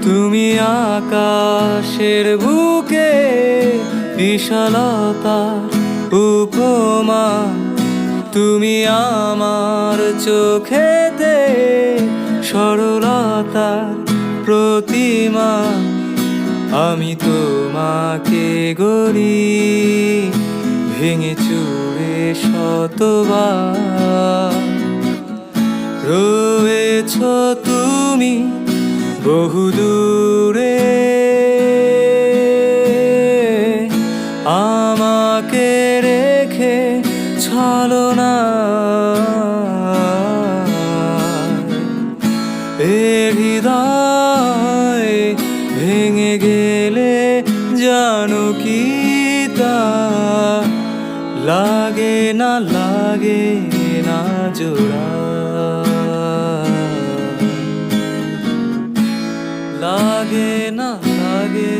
তুমি আকাশের বুকে বিশালতার উপমা, তুমি আমার চোখেতে সরলতার প্রতিমা। আমি তোমাকে গড়ি ভেঙে চুরে শতবার। রয়েছ তুমি বহুদূরে, আমাকে রেখে ছলনা। এ হৃদয় ভেঙে গেলে জানো কি তা লাগে না, লাগে না জোড়া, লাগে না, লাগে